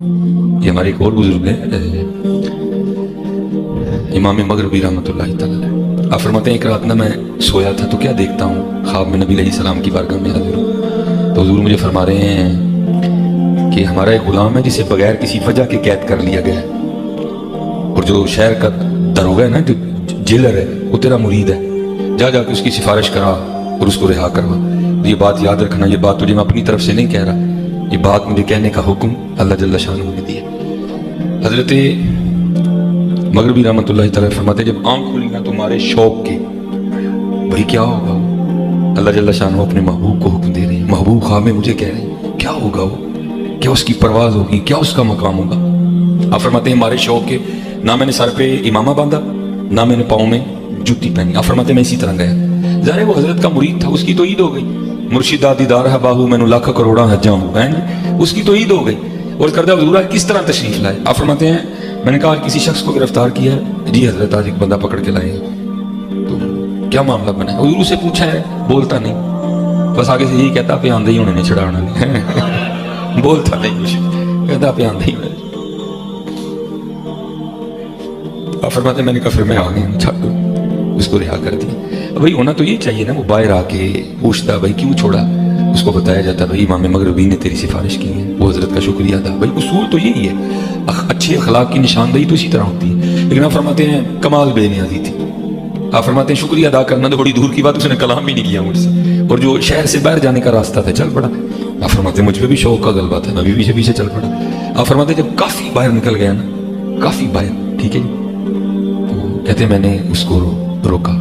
یہ ہمارے ایک اور بزرگ ہیں امام مغربی رحمۃ اللہ تعالی، آپ فرماتے ہیں ایک رات نہ میں سویا تھا تو کیا دیکھتا ہوں، خواب میں نبی علیہ السلام کی بارگاہ میں حاضر ہوں تو حضور مجھے فرما رہے ہیں کہ ہمارا ایک غلام ہے جسے بغیر کسی وجہ کے قید کر لیا گیا ہے، اور جو شہر کا داروغہ ہے نا، جو جیلر ہے، وہ تیرا مرید ہے، جا جا کے اس کی سفارش کرا اور اس کو رہا کروا۔ یہ بات یاد رکھنا، یہ بات تجھے میں اپنی طرف سے نہیں کہہ رہا، یہ بات مجھے کہنے کا حکم اللہ جل شانہ نے دیا۔ حضرت مغربی رحمۃ اللہ تعالیٰ فرماتے جب آنکھ کھلی نا تمہارے شوق کے، بھائی کیا ہوگا وہ؟ اللہ جل شانہ اپنے محبوب کو حکم دے رہے ہیں، محبوب خواب میں مجھے کہہ رہے ہیں کیا ہوگا وہ، کیا اس کی پرواز ہوگی، کیا اس کا مقام ہوگا۔ آپ فرماتے ہیں ہمارے شوق کے، نہ میں نے سر پہ امامہ باندھا، نہ میں نے پاؤں میں جوتی پہنی۔ آپ فرماتے ہیں میں اسی طرح گیا، ظاہر وہ حضرت کا مرید تھا، اس کی تو عید ہو گئی، مرشدہ دیدار ہے باہو میں لاکھ کروڑا حجاں ہوں، اس کی تو عید ہو گئی، اور کردہ حضور کس طرح تشریف لائے۔ آپ فرماتے ہیں میں نے کہا کسی شخص کو گرفتار کیا ہے، جی حضرت آج ایک بندہ پکڑ کے لائے، تو کیا معاملہ بنا ہے؟ حضور سے پوچھا ہے، بولتا نہیں، بس آگے سے یہی کہتا پہ آندھے ہی ہونے نے چھڑانا نہیں بولتا نہیں کچھ، کہتا پہ آندھے ہی ہونے۔ آپ فرماتے ہیں میں نے کہا پھر میں آ گیا، چھاڑ دو، اس کو رہا کر دیا۔ بھائی ہونا تو یہ چاہیے نا، وہ باہر آ کے پوچھتا بھائی کیوں چھوڑا، اس کو بتایا جاتا بھائی امام مغربی نے تیری سفارش کی ہے، وہ حضرت کا شکریہ تھا۔ بھائی اصول تو یہی ہے، اچھے اخلاق کی نشاندہی تو اسی طرح ہوتی ہے، لیکن آپ فرماتے ہیں کمال بے نیازی تھی۔ آپ فرماتے ہیں شکریہ ادا کرنا تو بڑی دور کی بات، اس نے کلام بھی نہیں کیا مجھ سے، اور جو شہر سے باہر جانے کا راستہ تھا چل پڑا۔ آپ فرماتے ہیں مجھ پہ بھی شوق کا غلبہ تھا، میں بھی پیچھے پیچھے چل پڑا۔ آپ فرماتے ہیں جب کافی باہر نکل گیا نا، کافی باہر، ٹھیک ہے جی، تو کہتے ہیں میں نے اس کو روکا،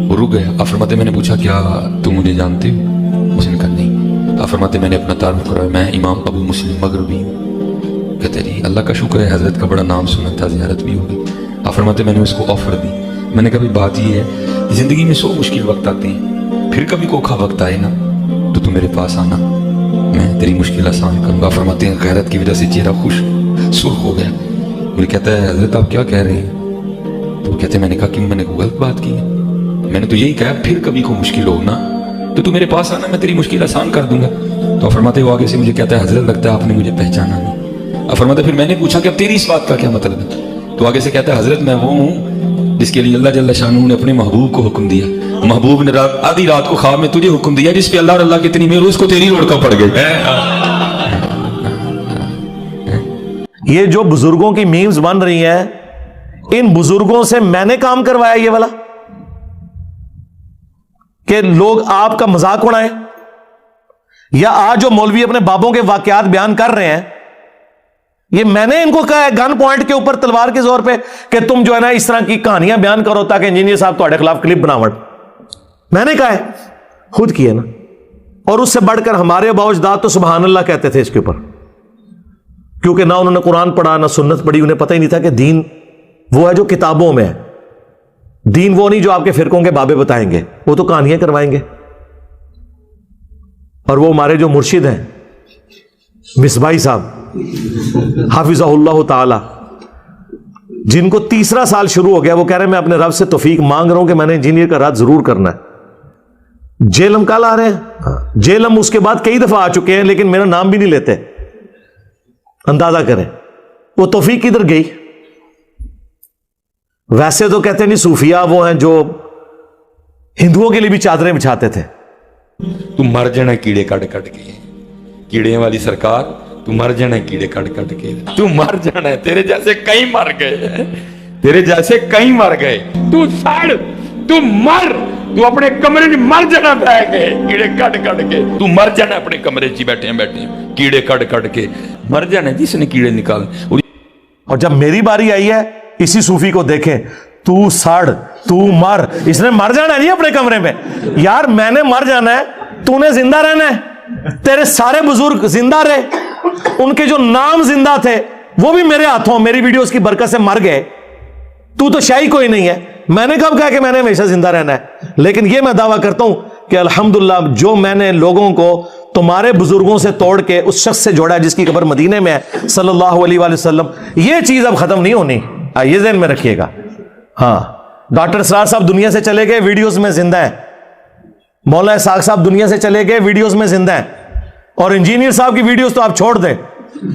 وہ رک گیا۔ آپ فرماتے ہیں میں نے پوچھا کیا تم مجھے جانتے ہو؟ اس نے کہا نہیں۔ آپ فرماتے میں نے اپنا تعارف کرایا، میں امام ابو مسلم مغربی ہوں۔ کہتے ہیں اللہ کا شکر ہے حضرت کا بڑا نام سنا تھا، زیارت بھی ہوگی۔ آپ فرماتے میں نے اس کو آفر دی، میں نے کہا بھی بات یہ ہے زندگی میں 100 مشکل وقت آتے ہیں، پھر کبھی کوکھا وقت آئے نا تو تم میرے پاس آنا، میں تیری مشکل آسان کروں گا۔ فرماتے ہیں غیرت کی وجہ سے چہرہ خوش سرخ ہو گیا، مجھے کہتا ہے حضرت آپ کیا کہہ رہے ہیں؟ تو کہتے ہیں میں نے کہا کہ میں نے غلط بات کی ہے، میں نے تو یہی کہا پھر کبھی کو مشکل ہو نا تو تم میرے پاس آنا، میں تیری مشکل آسان کر دوں گا۔ تو فرماتے وہ آگے سے مجھے کہتا ہے حضرت لگتا ہے آپ نے مجھے پہچانا نہیں۔ اب فرماتے پھر میں نے پوچھا کہ اب تیری اس بات کا کیا مطلب ہے؟ تو آگے سے کہتا ہے حضرت میں وہ ہوں جس کے لیے اللہ جل شانہ نے اپنے محبوب کو حکم دیا، محبوب نے آدھی رات کو خواب میں تجھے حکم دیا، جس پہ اللہ اللہ کی اتنی مہر اس کو تیری لڑکا پڑ گئی۔ یہ جو بزرگوں کی میمز بن رہی ہیں، ان بزرگوں سے میں نے کام کروایا یہ والا کہ لوگ آپ کا مذاق اڑائیں، یا آج جو مولوی اپنے بابوں کے واقعات بیان کر رہے ہیں یہ میں نے ان کو کہا ہے گن پوائنٹ کے اوپر تلوار کے زور پہ کہ تم جو ہے نا اس طرح کی کہانیاں بیان کرو تاکہ انجینئر صاحب تمہارے خلاف کلپ بناوٹ۔ میں نے کہا ہے، خود کیے نا، اور اس سے بڑھ کر ہمارے اباء و اجداد تو سبحان اللہ کہتے تھے اس کے اوپر، کیونکہ نہ انہوں نے قرآن پڑھا نہ سنت پڑھی، انہیں پتہ ہی نہیں تھا کہ دین وہ ہے جو کتابوں میں ہے، دین وہ نہیں جو آپ کے فرقوں کے بابے بتائیں گے، وہ تو کہانیاں کروائیں گے۔ اور وہ ہمارے جو مرشد ہیں مصباحی صاحب حافظہ اللہ تعالی، جن کو 3 سال شروع ہو گیا، وہ کہہ رہے ہیں میں اپنے رب سے توفیق مانگ رہا ہوں کہ میں نے انجینئر کا رد ضرور کرنا ہے۔ جیلم کل آ رہے ہیں، جیلم اس کے بعد کئی دفعہ آ چکے ہیں لیکن میرا نام بھی نہیں لیتے، اندازہ کریں وہ توفیق کدھر گئی۔ ویسے تو کہتے ہیں نہیں صوفیہ وہ ہیں جو ہندوؤں کے لیے بھی چادریں بچھاتے تھے۔ تم مر جانا کیڑے کٹ کٹ کے، کیڑے والی سرکار تو مر جانا کیڑے کٹ کٹ کے، تو مر جانا ہے، تیرے جیسے کئی مر گئے، تیرے جیسے کئی مر گئے، تو سڑ، تو مر، تو اپنے کمرے میں مر جانا بہ گئے کیڑے کٹ کٹ کے، تو مر جانا اپنے کمرے چ بیٹھے کیڑے کٹ کٹ کے، مر جانا جس نے کیڑے نکال۔ اور جب میری باری آئی ہے اسی صوفی کو دیکھیں، تو سڑ، تو مر، اس نے مر جانا ہے نہیں اپنے کمرے میں، یار میں نے مر جانا ہے، تو نے زندہ رہنا ہے، تیرے سارے بزرگ زندہ رہے، ان کے جو نام زندہ تھے وہ بھی میرے ہاتھوں میری ویڈیوز کی برکت سے مر گئے، تو شاہی کوئی نہیں ہے۔ میں نے کب کہا کہ میں نے ہمیشہ زندہ رہنا ہے؟ لیکن یہ میں دعویٰ کرتا ہوں کہ الحمدللہ جو میں نے لوگوں کو تمہارے بزرگوں سے توڑ کے اس شخص سے جوڑا ہے جس کی قبر مدینے میں ہے صلی اللہ علیہ وآلہ وسلم، یہ چیز اب ختم نہیں ہونی، یہ ذہن میں رکھیے گا۔ ہاں، ڈاکٹر اسرار صاحب دنیا سے چلے گئے، ویڈیوز میں زندہ ہیں، مولانا اسحاق صاحب دنیا سے چلے گئے، ویڈیوز میں زندہ ہیں، اور انجینئر صاحب کی ویڈیوز تو آپ چھوڑ دیں،